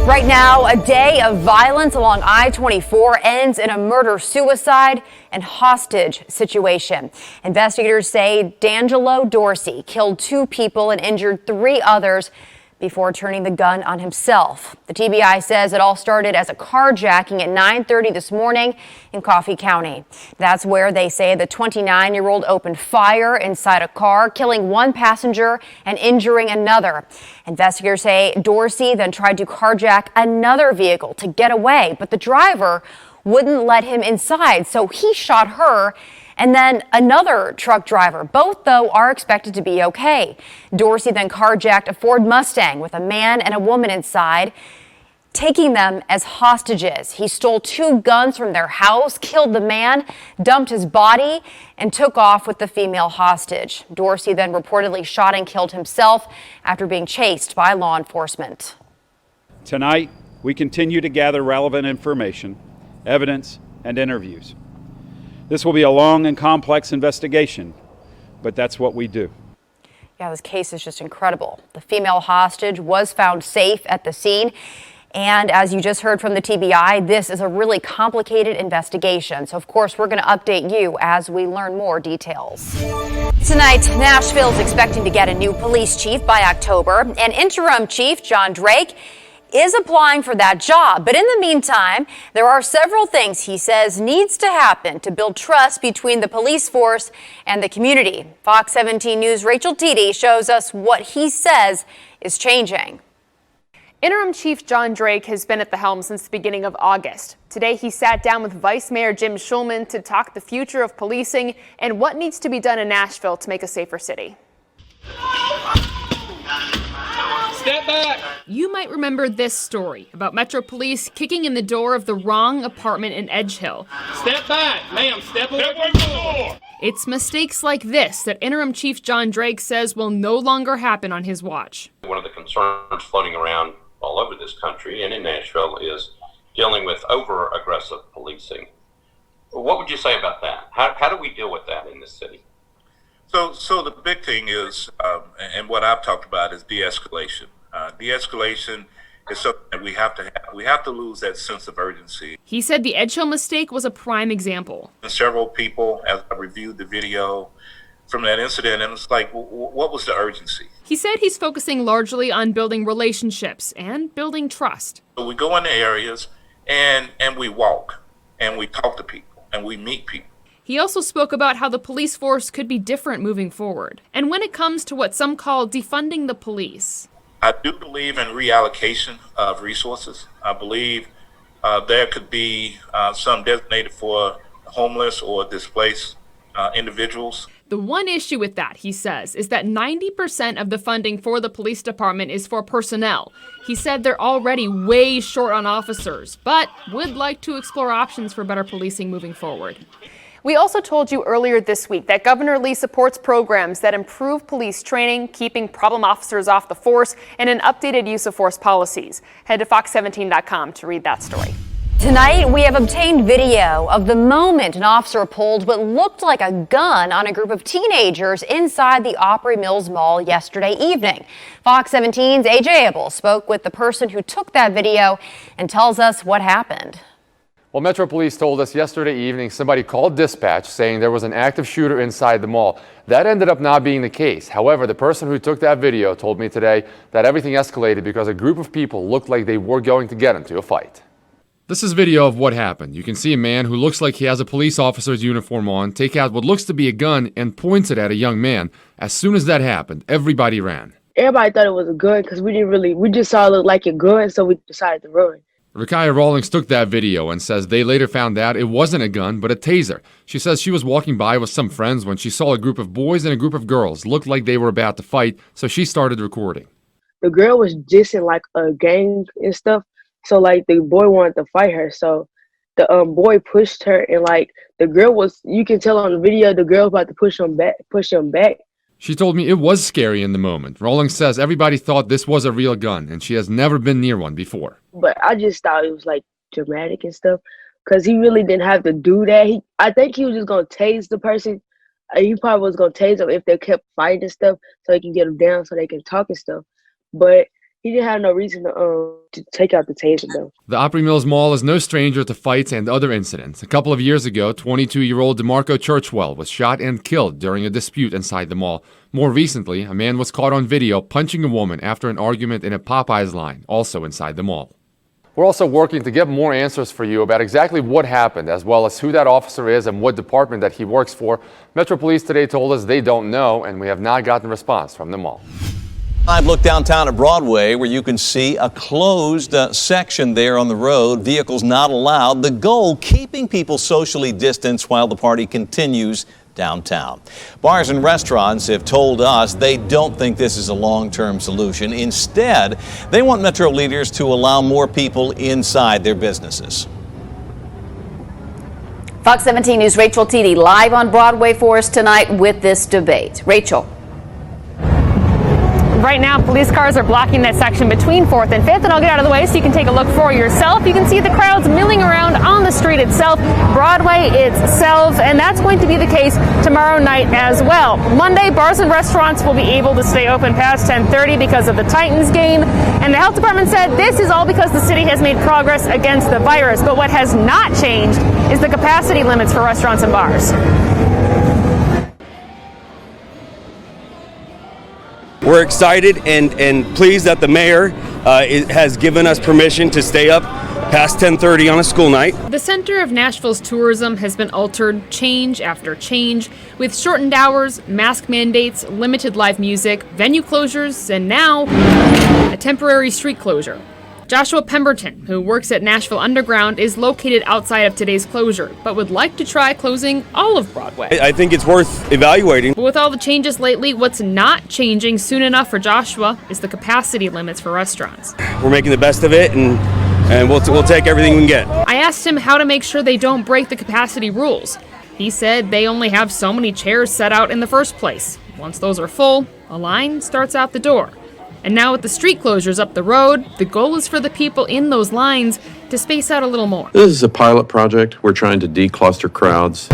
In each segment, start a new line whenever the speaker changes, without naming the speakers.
Right now, a day of violence along I-24 ends in a murder-suicide and hostage situation. Investigators say Dangelo Dorsey killed 2 people and injured 3 others before turning the gun on himself. The TBI says it all started as a carjacking at 9:30 this morning in Coffee County. That's where they say the 29-year-old opened fire inside a car, killing 1 passenger and injuring another. Investigators say Dorsey then tried to carjack another vehicle to get away, but the driver wouldn't let him inside, so he shot her and then another truck driver. Both, though, are expected to be okay. Dorsey then carjacked a Ford Mustang with a man and a woman inside, taking them as hostages. He stole 2 guns from their house, killed the man, dumped his body, and took off with the female hostage. Dorsey then reportedly shot and killed himself after being chased by law enforcement.
Tonight, we continue to gather relevant information, evidence, and interviews. This will be a long and complex investigation, but that's what we do.
Yeah, this case is just incredible. The female hostage was found safe at the scene. And as you just heard from the TBI, this is a really complicated investigation. So, of course, we're going to update you as we learn more details. Tonight, Nashville is expecting to get a new police chief by October. And Interim Chief John Drake is applying for that job. But in the meantime, there are several things he says needs to happen to build trust between the police force and the community. Fox 17 News' Rachel Tiede shows us what he says is changing.
Interim Chief John Drake has been at the helm since the beginning of August. Today, he sat down with Vice Mayor Jim Schulman to talk the future of policing and what needs to be done in Nashville to make a safer city.
Step back!
You might remember this story about Metro Police kicking in the door of the wrong apartment in Edge Hill.
Step back, ma'am, step away from the door!
It's mistakes like this that Interim Chief John Drake says will no longer happen on his watch.
One of the concerns floating around all over this country and in Nashville is dealing with over-aggressive policing. What would you say about that? How do we deal with that in this city?
So the big thing is, and what I've talked about is de-escalation. De-escalation is something that we have to have. We have to lose that sense of urgency.
He said the Edge Hill mistake was a prime example.
And several people, as I reviewed the video from that incident, and it's like, what was the urgency?
He said he's focusing largely on building relationships and building trust.
So we go into areas and we walk and we talk to people and we meet people.
He also spoke about how the police force could be different moving forward. And when it comes to what some call defunding the police.
I do believe in reallocation of resources. I believe there could be some designated for homeless or displaced individuals.
The one issue with that, he says, is that 90% of the funding for the police department is for personnel. He said they're already way short on officers, but would like to explore options for better policing moving forward. We also told you earlier this week that Governor Lee supports programs that improve police training, keeping problem officers off the force, and an updated use of force policies. Head to fox17.com to read that story.
Tonight, we have obtained video of the moment an officer pulled what looked like a gun on a group of teenagers inside the Opry Mills Mall yesterday evening. Fox 17's AJ Abel spoke with the person who took that video and tells us what happened.
Well, Metro Police told us yesterday evening somebody called dispatch saying there was an active shooter inside the mall. That ended up not being the case. However, the person who took that video told me today that everything escalated because a group of people looked like they were going to get into a fight.
This is video of what happened. You can see a man who looks like he has a police officer's uniform on take out what looks to be a gun and points it at a young man. As soon as that happened, everybody ran.
Everybody thought it was a gun because we just saw it look like a gun, so we decided to run.
Rakaya Rawlings took that video and says they later found out it wasn't a gun, but a taser. She says she was walking by with some friends when she saw a group of boys and a group of girls looked like they were about to fight, so she started recording.
The girl was just in like a gang and stuff, so like the boy wanted to fight her, so the boy pushed her, and like the girl was, you can tell on the video, the girl about to push him back.
She told me it was scary in the moment. Rawlings says everybody thought this was a real gun, and she has never been near one before.
But I just thought it was like dramatic and stuff, because he really didn't have to do that. I think he was just going to tase the person. He probably was going to tase them if they kept fighting and stuff, so he can get them down so they can talk and stuff. But he didn't have no reason to take out the taser though.
The Opry Mills Mall is no stranger to fights and other incidents. A couple of years ago, 22-year-old DeMarco Churchwell was shot and killed during a dispute inside the mall. More recently, a man was caught on video punching a woman after an argument in a Popeyes line, also inside the mall.
We're also working to get more answers for you about exactly what happened, as well as who that officer is and what department that he works for. Metro Police today told us they don't know, and we have not gotten a response from the mall.
Live look downtown at Broadway, where you can see a closed section there on the road. Vehicles not allowed. The goal, keeping people socially distanced while the party continues downtown. Bars and restaurants have told us they don't think this is a long-term solution. Instead, they want Metro leaders to allow more people inside their businesses.
Fox 17 News' Rachel Teedy live on Broadway for us tonight with this debate. Rachel.
Right now, police cars are blocking that section between 4th and 5th, and I'll get out of the way so you can take a look for yourself. You can see the crowds milling around on the street itself, Broadway itself, and that's going to be the case tomorrow night as well. Monday, bars and restaurants will be able to stay open past 10:30 because of the Titans game, and the health department said this is all because the city has made progress against the virus. But what has not changed is the capacity limits for restaurants and bars.
We're excited and pleased that the mayor has given us permission to stay up past 10:30 on a school night.
The center of Nashville's tourism has been altered change after change, with shortened hours, mask mandates, limited live music, venue closures, and now a temporary street closure. Joshua Pemberton, who works at Nashville Underground, is located outside of today's closure, but would like to try closing all of Broadway.
I think it's worth evaluating.
But with all the changes lately, what's not changing soon enough for Joshua is the capacity limits for restaurants.
We're making the best of it, and we'll take everything we can get.
I asked him how to make sure they don't break the capacity rules. He said they only have so many chairs set out in the first place. Once those are full, a line starts out the door. And now with the street closures up the road, the goal is for the people in those lines to space out a little more.
This is a pilot project. We're trying to decluster crowds.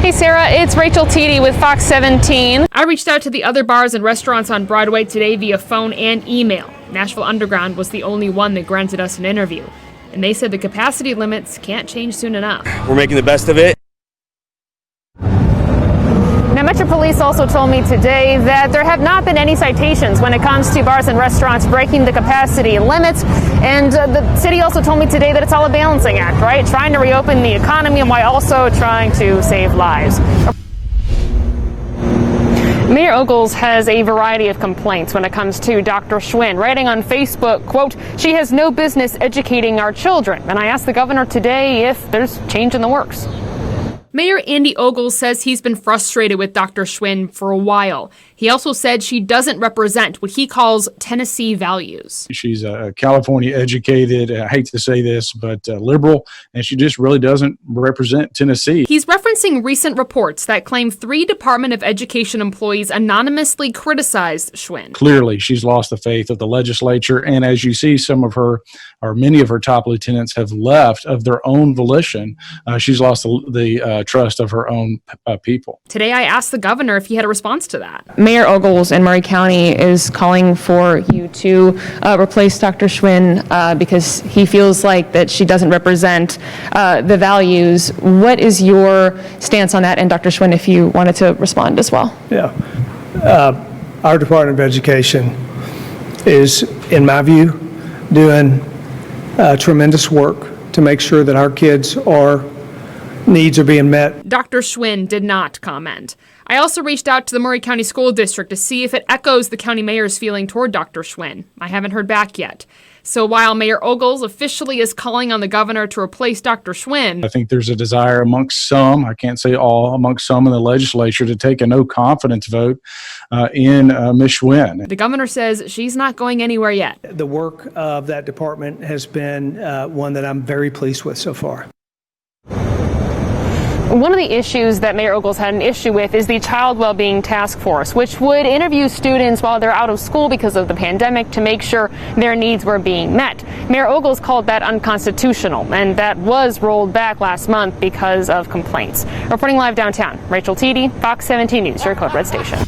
Hey Sarah, it's Rachel Teedy with Fox 17. I reached out to the other bars and restaurants on Broadway today via phone and email. Nashville Underground was the only one that granted us an interview. And they said the capacity limits can't change soon enough.
We're making the best of it.
Now, Metro Police also told me today that there have not been any citations when it comes to bars and restaurants breaking the capacity limits. And the city also told me today that it's all a balancing act, right? Trying to reopen the economy and while also trying to save lives. Mayor Ogles has a variety of complaints when it comes to Dr. Schwinn, writing on Facebook, quote, "She has no business educating our children." And I asked the governor today if there's change in the works. Mayor Andy Ogles says he's been frustrated with Dr. Schwinn for a while. He also said she doesn't represent what he calls Tennessee values.
She's a California educated, I hate to say this, but liberal, and she just really doesn't represent Tennessee.
He's referencing recent reports that claim 3 Department of Education employees anonymously criticized Schwinn.
Clearly, she's lost the faith of the legislature, and as you see, some of her, or many of her top lieutenants have left of their own volition. She's lost the trust of her own people.
Today, I asked the governor if he had a response to that. Mayor Ogles in Maury County is calling for you to replace Dr. Schwinn because he feels like that she doesn't represent the values. What is your stance on that? And Dr. Schwinn, if you wanted to respond as well.
Yeah. Our Department of Education is, in my view, doing tremendous work to make sure that our kids' needs are being met.
Dr. Schwinn did not comment. I also reached out to the Maury County School District to see if it echoes the county mayor's feeling toward Dr. Schwinn. I haven't heard back yet. So while Mayor Ogles officially is calling on the governor to replace Dr. Schwinn,
I think there's a desire amongst some, I can't say all, amongst some in the legislature to take a no confidence vote in Ms. Schwinn.
The governor says she's not going anywhere yet.
The work of that department has been one that I'm very pleased with so far.
One of the issues that Mayor Ogles had an issue with is the Child Wellbeing Task Force, which would interview students while they're out of school because of the pandemic to make sure their needs were being met. Mayor Ogles called that unconstitutional, and that was rolled back last month because of complaints. Reporting live downtown, Rachel Teedy, Fox 17 News, your Code Red Station.